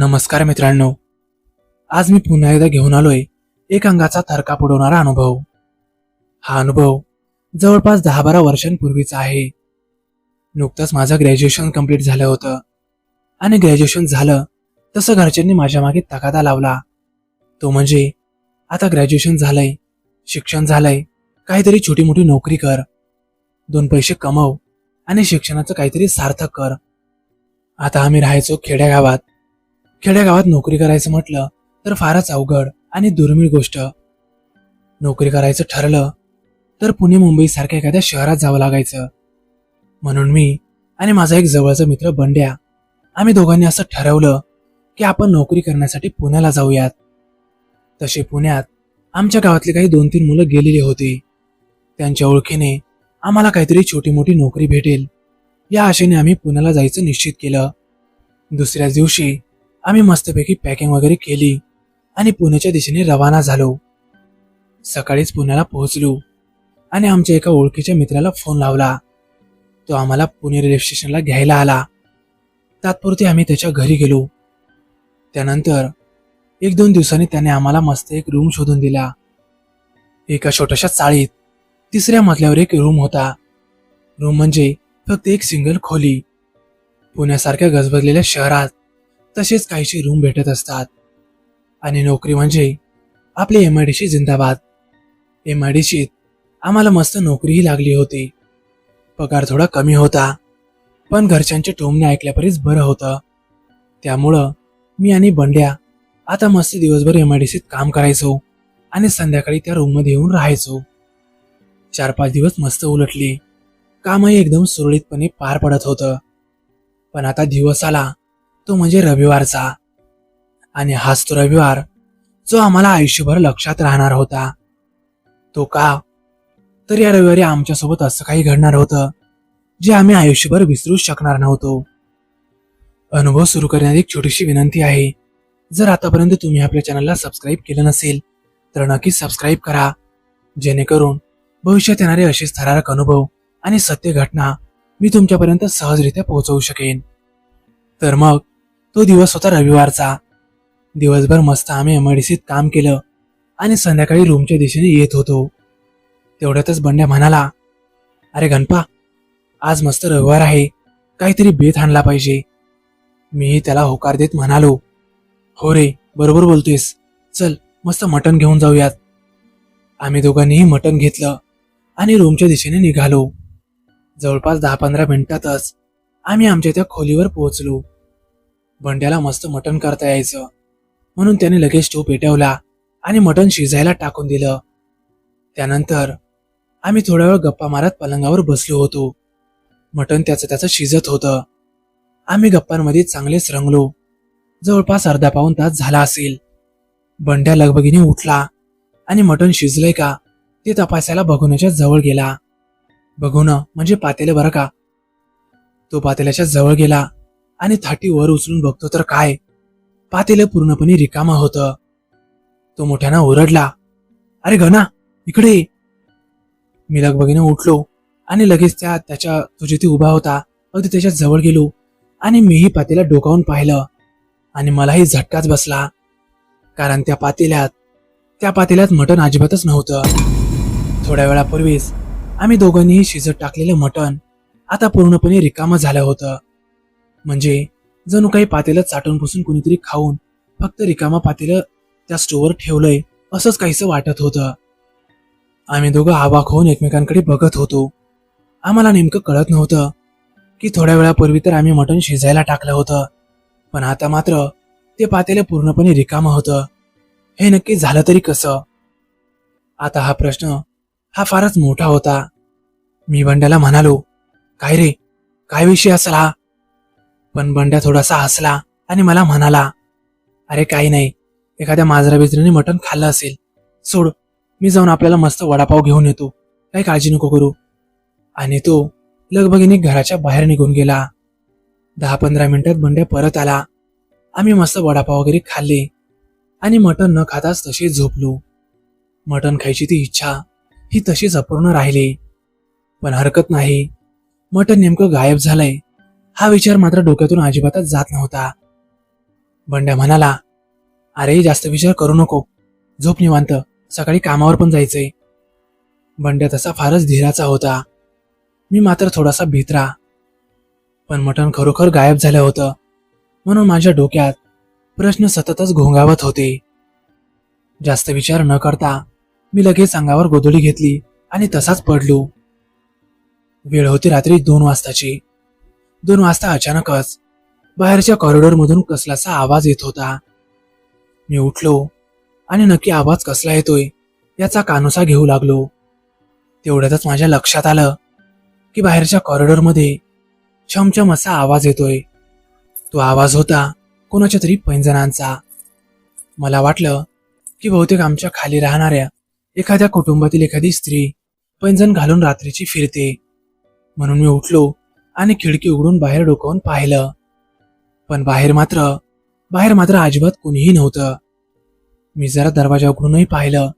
नमस्कार मित्रांनो, आज मी पुन्हा एकदा घेऊन आलोय एक अंगाचा थरकाप उडवणारा अनुभव. हा अनुभव जवळपास 10-12 वर्षांपूर्वीचा आहे. नुकतंच माझं ग्रॅज्युएशन कंप्लीट झालं होतं आणि ग्रॅज्युएशन झालं तसं घरच्यांनी माझ्या मागे तगादा लावला. तो म्हणजे आता ग्रॅज्युएशन झालंय, शिक्षण झालंय, काहीतरी छोटी मोठी नोकरी कर, 2 पैसे कमव आणि शिक्षणाचं काहीतरी सार्थक कर. आता आम्ही राहायचो खेड्यागावात. खेड्यागावात नोकरी करायचं म्हटलं तर फारच अवघड आणि दुर्मिळ गोष्ट. नोकरी करायचं ठरलं तर पुणे मुंबई सारख्या एखाद्या शहरात जावं लागायचं. म्हणून मी आणि माझा एक जवळचा मित्र बंड्या, आम्ही दोघांनी असं ठरवलं की आपण नोकरी करण्यासाठी पुण्याला जाऊयात. तसे पुण्यात आमच्या गावातली काही 2-3 मुलं गेलेली होती. त्यांच्या ओळखीने आम्हाला काहीतरी छोटी मोठी नोकरी भेटेल या आशेने आम्ही पुण्याला जायचं निश्चित केलं. दुसऱ्याच दिवशी आम्ही मस्तपैकी पॅकिंग वगैरे केली आणि पुण्याच्या दिशेने रवाना झालो. सकाळीच पुण्याला पोहोचलो आणि आमच्या एका ओळखीच्या मित्राला फोन लावला. तो आम्हाला पुणे रेल्वे स्टेशनला घ्यायला आला. तात्पुरते आम्ही त्याच्या घरी गेलो. त्यानंतर 1-2 दिवसांनी त्याने आम्हाला मस्त एक रूम शोधून दिला. एका छोट्याशा चाळीत 3ऱ्या मजल्यावर एक रूम होता. रूम म्हणजे फक्त एक सिंगल खोली. पुण्यासारख्या गजबजलेल्या शहरात तसेच काहीशी रूम भेटत असतात. आणि नोकरी म्हणजे आपली MIDC जिंदाबाद. MIDCत आम्हाला मस्त नोकरीही लागली होती. पगार थोडा कमी होता, पण घरच्यांचे टोमणे ऐकल्यापरीच बरं होतं. त्यामुळं मी आणि बंड्या आता मस्त दिवसभर MIDCत काम करायचो आणि संध्याकाळी त्या रूममध्ये येऊन राहायचो. 4-5 दिवस मस्त उलटली. कामही एकदम सुरळीतपणे पार पडत होतं. पण आता दिवस आला तो म्हणजे रविवारचा. आणि हाच तो रविवार जो आम्हाला आयुष्यभर लक्षात राहणार होता. तो का? तर या रविवारी आमच्यासोबत असं काही घडणार होतं जे आम्ही आयुष्यभर विसरूच शकणार नव्हतो. अनुभव सुरू करण्यात एक छोटीशी विनंती आहे. जर आतापर्यंत तुम्ही आपल्या चॅनलला सबस्क्राईब केलं नसेल तर नक्कीच सबस्क्राईब करा, जेणेकरून भविष्यात येणारे असेच थरारक अनुभव आणि सत्य घटना मी तुमच्यापर्यंत सहजरित्या पोहोचवू शकेन. तर मग तो दिवस होता रविवारचा. दिवसभर मस्त आम्ही MIDCत काम केलं आणि संध्याकाळी रूमच्या दिशेने येत होतो. तेवढ्यातच बंड्या म्हणाला, अरे गणपा, आज मस्त रविवार आहे, काहीतरी बेत आणला पाहिजे. मीही त्याला होकार देत म्हणालो, हो रे, बरोबर बोलतोयस, चल मस्त मटण घेऊन जाऊयात. आम्ही दोघांनीही मटण घेतलं आणि रूमच्या दिशेने निघालो. जवळपास 10-15 मिनिटातच आम्ही आमच्या त्या खोलीवर पोहोचलो. बंड्याला मस्त मटण करता यायचं म्हणून त्याने लगेच स्टोव पेटवला आणि मटण शिजायला टाकून दिलं. त्यानंतर आम्ही थोडा वेळ गप्पा मारत पलंगावर बसलो होतो. मटण त्याचं शिजत होतं. आम्ही गप्पांमध्ये चांगलेच रंगलो. जवळपास अर्धा-पाऊण तास झाला असेल. बंड्या लगबगीने उठला आणि मटण शिजलंय का ते तपासायला बघुण्याच्या जवळ गेला. बघुणं म्हणजे पातेलं बरं का. तो पातेल्याच्या जवळ गेला आणि थाटी वर उचलून बघतो तर काय, पातेलं पूर्णपणे रिकामं होतं. तो मोठ्यानं ओरडला, अरे घना, इकडे ये. मी लगबगीने उठलो आणि लगेच तो जिथे उभा होता अगदी त्याच्या जवळ गेलो आणि मीही पातेल्यात डोकावून पाहिलं आणि मलाही झटकाच बसला. कारण त्या पातेल्यात मटण अजिबातच नव्हतं. थोड्या वेळापूर्वीच आम्ही दोघांनीही शिजत टाकलेलं मटण आता पूर्णपणे रिकामं झालं होतं. म्हणजे जणू काही पातेलं चाटून पुसून कुणीतरी खाऊन फक्त रिकामा पातेलं त्या स्टोवर ठेवलंय असंच काहीसं वाटत होतं. आम्ही दोघं अवाक होऊन एकमेकांकडे बघत होतो. आम्हाला नेमकं कळत नव्हतं की थोड्या वेळापूर्वी तर आम्ही मटण शिजायला टाकलं होतं, पण आता मात्र ते पातेलं पूर्णपणे रिकामं होतं. हे नक्की झालं तरी कसं? आता हा प्रश्न फारच मोठा होता. मी बंड्याला म्हणालो, काय रे, काय विषय असेल हा? पण बंड्या थोडासा हसला आणि मला म्हणाला, अरे काही नाही, एखाद्या मांजरा बिजराने मटण खाल्लं असेल, सोड, मी जाऊन आपल्याला मस्त वडापाव घेऊन येतो, काही काळजी नको करू. आणि तो लगबगीने घराच्या बाहेर निघून गेला. 10-15 मिनिटात बंड्या परत आला. आम्ही मस्त वडापाव वगैरे खाल्ले आणि मटण न खाताच तशीच झोपलो. मटण खायची ती इच्छा ही तशीच अपूर्ण राहिली. पण हरकत नाही, मटण नेमकं गायब झालंय हा विचार मात्र डोक्यातून अजिबातच जात नव्हता. बंड्या म्हणाला, अरे जास्त विचार करू नको, झोप निवांत, सकाळी कामावर पण जायचंय. बंड्या तसा फारच धीराचा होता. मी मात्र थोडासा भित्रा. पण मटण खरोखर गायब झालं होतं, म्हणून माझ्या डोक्यात प्रश्न सततच घोंगावत होते. जास्त विचार न करता मी लगेच अंगावर गोधडी घेतली आणि तसाच पडलो. वेळ होती रात्री 2 वाजताची. 2 वाजता अचानकच बाहेरच्या कॉरिडॉरमधून कसलासा आवाज येत होता. मी उठलो आणि नक्की आवाज कसला येतोय याचा कानोसा घेऊ लागलो. तेवढ्यातच माझ्या लक्षात आलं की बाहेरच्या कॉरिडॉरमध्ये छमछम असा आवाज येतोय. तो आवाज होता कोणाच्या तरी पैंजणांचा. मला वाटलं की बहुतेक आमच्या खाली राहणाऱ्या एखाद्या कुटुंबातील एखादी स्त्री पैंजण घालून रात्रीची फिरते. म्हणून मी उठलो आणि खिडकी उघडून बाहेर डोकावून पाहिलं. पण बाहेर मात्र अजिबात कुणीही नव्हतं. मी जरा दरवाजा उघडूनही पाहिलं,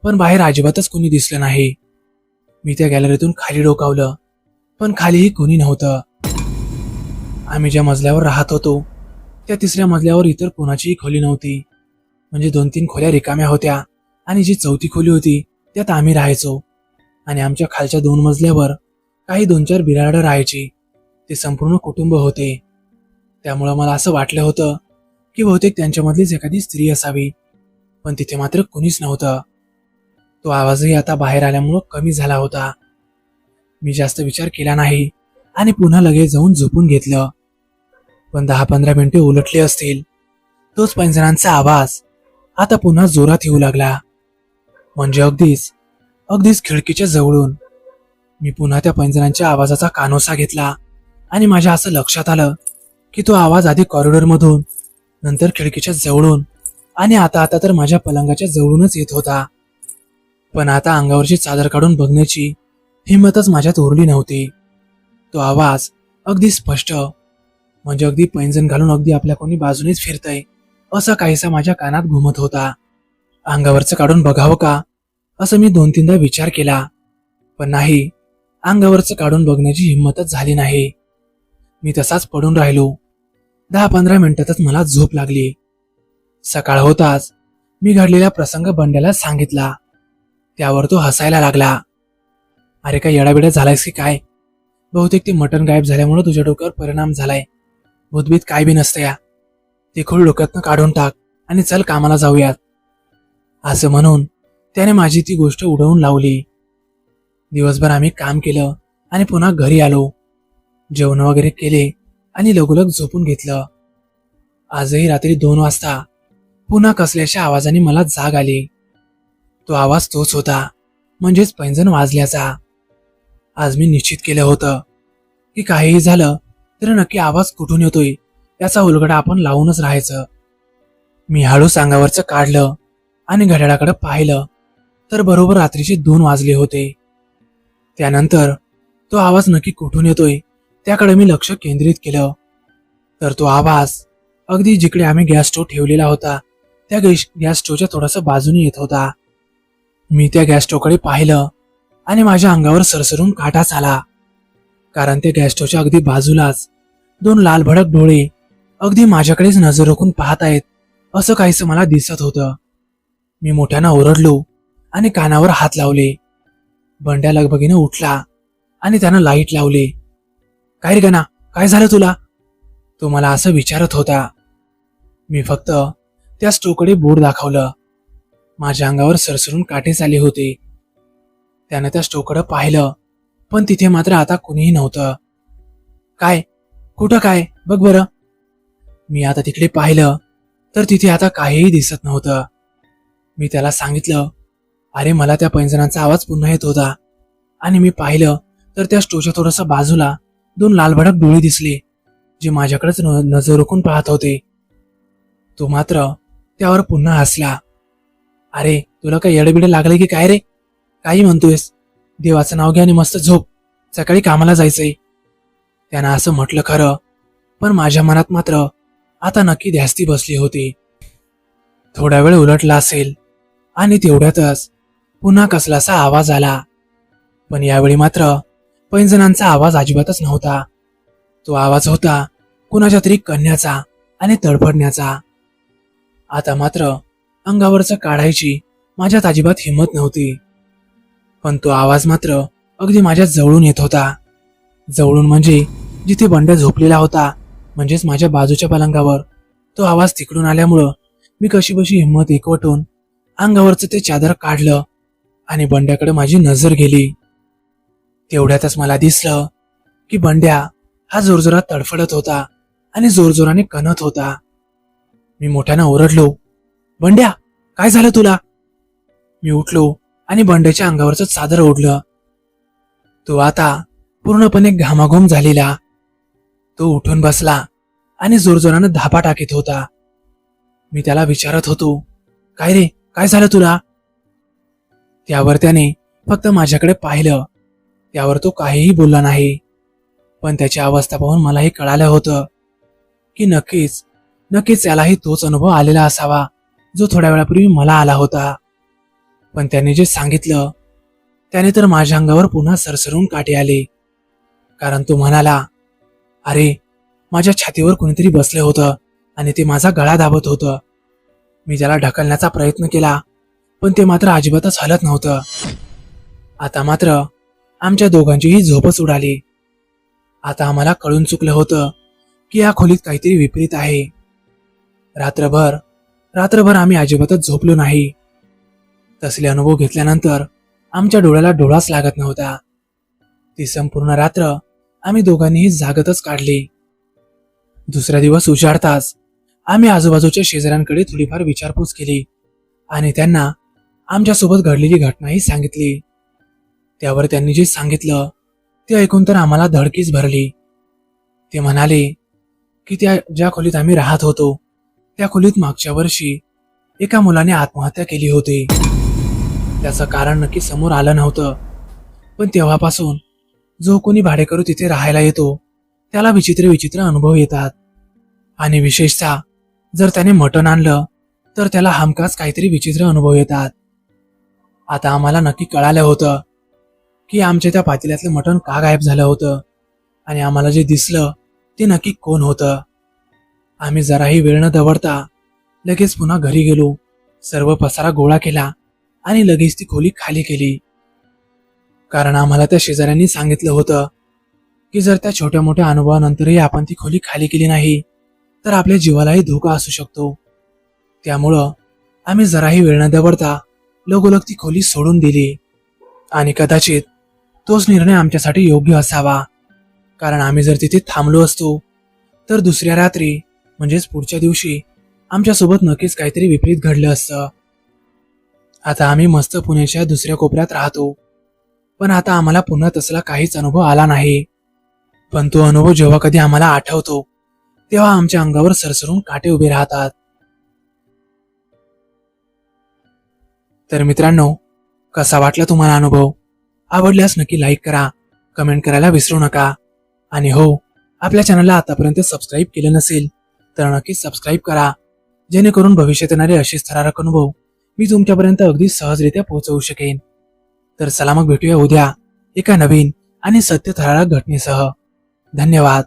पण बाहेर अजिबातच कुणी दिसलं नाही. मी त्या गॅलरीतून खाली डोकावलं, पण खालीही कुणी नव्हतं. आम्ही ज्या मजल्यावर राहत होतो त्या 3ऱ्या मजल्यावर इतर कोणाचीही खोली नव्हती. म्हणजे 2-3 खोल्या रिकाम्या होत्या आणि जी 4थी खोली होती त्यात आम्ही राहायचो. आणि आमच्या खालच्या 2 मजल्यावर काही 2-4 बिराडं राहायची. ते संपूर्ण कुटुंब होते. त्यामुळं मला असं वाटलं होतं की बहुतेक त्यांच्यामधलीच एखादी स्त्री असावी, पण तिथे मात्र कुणीच नव्हतं. तो आवाजही आता बाहेर आल्यामुळं कमी झाला होता. मी जास्त विचार केला नाही आणि पुन्हा लगेच जाऊन झोपून घेतलं. पण 10-15 मिनिटे उलटली असतील, तोच पैंजणांचा आवाज आता पुन्हा जोरात येऊ लागला. म्हणजे अगदीच खिडकीच्या जवळून. मी पुन्हा त्या पैंजणांच्या आवाजाचा कानोसा घेतला आणि माझ्या असं लक्षात आलं की तो आवाज आधी कॉरिडॉरमधून, नंतर खिडकीच्या जवळून आणि आता तर माझ्या पलंगाच्या जवळूनच येत होता. पण आता अंगावरची चादर काढून बघण्याची हिंमतच माझ्यात उरली नव्हती. तो आवाज अगदी स्पष्ट, म्हणजे अगदी पैंजण घालून अगदी आपल्या कोणी बाजूनेच फिरतय असं काहीसा माझ्या कानात घुमत होता. अंगावरचं काढून बघावं का असं मी 2-3दा विचार केला, पण नाही, अंगावरचं काढून बघण्याची हिंमतच झाली नाही. मी तसाच पडून राहिलो. 10-15 मिनिटातच मला झोप लागली. सकाळ होताच मी घडलेला प्रसंग बंड्याला सांगितला. त्यावर तो हसायला लागला. अरे काय येडाबिडा झालायस की काय? बहुतेक ते मटण गायब झाल्यामुळे तुझ्या डोक्यावर परिणाम झालाय. भूतभीत काय बी नसतं या. ते खोल डोक्यातनं काढून टाक आणि चल कामाला जाऊयात. असं म्हणून त्याने माझी ती गोष्ट उडवून लावली. दिवसभर आम्ही काम केलं आणि पुन्हा घरी आलो. जेवण वगैरे केले आणि लगोलग झोपून घेतलं. आजही रात्री 2 वाजता पुन्हा कसल्याच्या आवाजाने मला जाग आली. तो आवाज तोच होता, म्हणजेच पैंजण वाजल्याचा. आज मी निश्चित केलं होतं की काहीही झालं तरी नक्की आवाज कुठून येतोय याचा उलगडा आपण लावूनच राहायचं. मी हळूच अंगावरचं काढलं आणि घड्याळाकडे पाहिलं तर बरोबर रात्रीचे 2 वाजले होते. त्यानंतर तो आवाज नक्की कुठून येतोय त्याकडे मी लक्ष केंद्रित केलं, तर तो आवाज अगदी जिकडे आम्ही गॅस स्टोव्ह ठेवलेला होता त्या गॅस स्टोव्हच्या थोडंसं बाजूने येत होता. मी त्या गॅस स्टोव्हकडे पाहिलं आणि माझ्या अंगावर सरसरून काटाच आला, कारण त्या गॅस स्टोव्हच्या अगदी बाजूलाच 2 लाल भडक डोळे अगदी माझ्याकडेच नजर रोखून पाहत आहेत असं काहीसं मला दिसत होतं. मी मोठ्यानं ओरडलो आणि कानावर हात लावले. बंड्या लगबगीनं उठला आणि त्यानं लाईट लावले. काय रे गणा, काय झालं तुला? तो मला असं विचारत होता. मी फक्त त्या स्टोव्हकडे बोट दाखवलं. माझ्या अंगावर सरसरून काटेच आले होते. त्यानं त्या स्टोव्हकडे पाहिलं, पण तिथे मात्र आता कुणीही नव्हतं. काय? कुठं काय? बघ बरं. मी आता तिकडे पाहिलं तर तिथे आता काहीही दिसत नव्हतं. मी त्याला सांगितलं, अरे मला त्या पैंजणांचा आवाज पुन्हा येत होता आणि मी पाहिलं तर त्या स्टोव्हच्या थोडंसं बाजूला 2 लालभडक डोळे दिसले जे माझ्याकडेच नजर रोखून पाहत होते. तो मात्र त्यावर पुन्हा हसला. अरे तुला काय येडबिडे लागले की काय रे? काही म्हणतोयस? देवाचं नाव घ्या आणि मस्त झोप, सकाळी कामाला जायचंय. त्यानं असं म्हटलं खरं, पण माझ्या मनात मात्र आता नक्की ध्यास्ती बसली होती. थोडा वेळ उलटला असेल आणि तेवढ्यातच पुन्हा कसलासा आवाज आला, पण यावेळी मात्र पैंजणांचा आवाज अजिबातच नव्हता. तो आवाज होता कुणाच्या तरी कण्याचा आणि तडफडण्याचा. आता मात्र अंगावरचं काढायची माझ्यात अजिबात हिंमत नव्हती. पण तो आवाज मात्र अगदी माझ्या जवळून येत होता. जवळून म्हणजे जिथे बंड्या झोपलेला होता, म्हणजेच माझ्या बाजूच्या पलंगावर. तो आवाज तिकडून आल्यामुळं मी कशीबशी हिंमत एकवटून अंगावरचं ते चादर काढलं आणि बंड्याकडे माझी नजर गेली. तेवढ्यातच मला दिसलं की बंड्या हा जोरजोरात तडफडत होता आणि जोरजोराने कणत होता. मी मोठ्यानं ओरडलो, बंड्या, काय झालं तुला? मी उठलो आणि बंड्याच्या अंगावरचं चादर ओढलं. तो आता पूर्णपणे घामाघूम झालेला. तो उठून बसला आणि जोरजोरानं धापा टाकीत होता. मी त्याला विचारत होतो, काय रे, काय झालं तुला? त्यावर त्याने फक्त माझ्याकडे पाहिलं. त्यावर तो काहीही बोलला नाही. पण त्याची अवस्था पाहून मलाही कळालं होतं की नक्कीच त्यालाही तोच अनुभव आलेला असावा जो थोड्या वेळापूर्वी मला आला होता. पण त्याने जे सांगितलं त्याने तर माझ्या अंगावर पुन्हा सरसरून काटे आले. कारण तो म्हणाला, अरे, माझ्या छातीवर कुणीतरी बसले होतं आणि ते माझा गळा दाबत होतं. मी त्याला ढकलण्याचा प्रयत्न केला, पण ते मात्र अजिबातच हलत नव्हतं. आता मात्र आमच्या दोघांचीही झोपच उडाली. आता आम्हाला कळून चुकलं होतं की या खोलीत काहीतरी विपरीत आहे. रात्रभर आम्ही अजिबातच झोपलो नाही. तसले अनुभव घेतल्यानंतर आमच्या डोळ्याला डोळाच लागत नव्हता. ती संपूर्ण रात्र आम्ही दोघांनीही जागतच काढली. दुसरा दिवस उजाडताच आम्ही आजूबाजूच्या शेजाऱ्यांकडे थोडीफार विचारपूस केली आणि त्यांना आमच्यासोबत घडलेली घटनाही सांगितली. त्यावर त्यांनी जे सांगितलं ते ऐकून तर आम्हाला धडकीच भरली. ते म्हणाले की ज्या खोलीत आम्ही राहत होतो त्या खोलीत मागच्या वर्षी एका मुलाने आत्महत्या केली होती. त्याचं कारण नक्की समोर आलं नव्हतं, पण तेव्हापासून जो कोणी भाडेकरू तिथे राहायला येतो त्याला विचित्र अनुभव येतात. आणि विशेषतः जर त्याने मटण आणलं तर त्याला हमखास काहीतरी विचित्र अनुभव येतात. आता आम्हाला नक्की कळालं होतं की आमच्या त्या पातेल्यातलं मटण का गायब झालं होतं आणि आम्हाला जे दिसलं ते नक्की कोण होतं. आम्ही जराही वेळ न दवडता लगेच पुन्हा घरी गेलो. सर्व पसारा गोळा केला आणि लगेच ती खोली खाली केली. कारण आम्हाला त्या शेजाऱ्यांनी सांगितलं होतं की जर त्या छोट्या मोठ्या अनुभवानंतरही आपण ती खोली खाली केली नाही तर आपल्या जीवालाही धोका असू शकतो. त्यामुळं आम्ही जराही वेळ न दवडता लगोलग ती खोली सोडून दिली. आणि कदाचित तोच निर्णय आमच्यासाठी योग्य असावा. कारण आम्ही जर तिथे थांबलो असतो तर दुसऱ्या रात्री म्हणजेच पुढच्या दिवशी आमच्यासोबत नक्कीच काहीतरी विपरीत घडलं असतं. आता आम्ही मस्त पुण्याच्या दुसऱ्या कोपऱ्यात राहतो, पण आता आम्हाला पुन्हा तसला काहीच अनुभव आला नाही. पण तो अनुभव जेव्हा कधी आम्हाला आठवतो तेव्हा आमच्या अंगावर सरसरून काटे उभे राहतात. तर मित्रांनो, कसा वाटला तुम्हाला अनुभव? आवडल्यास नक्की लाईक करा, कमेंट करायला विसरू नका. आणि हो, आपल्या चॅनलला आतापर्यंत सबस्क्राईब केलं नसेल तर नक्कीच सबस्क्राईब करा, जेणेकरून भविष्यात येणारे असेच थरारक अनुभव मी तुमच्यापर्यंत अगदी सहजरित्या पोहोचवू शकेन. तर चला मग भेटूया उद्या एका नवीन आणि सत्य थरारक घटनेसह. धन्यवाद.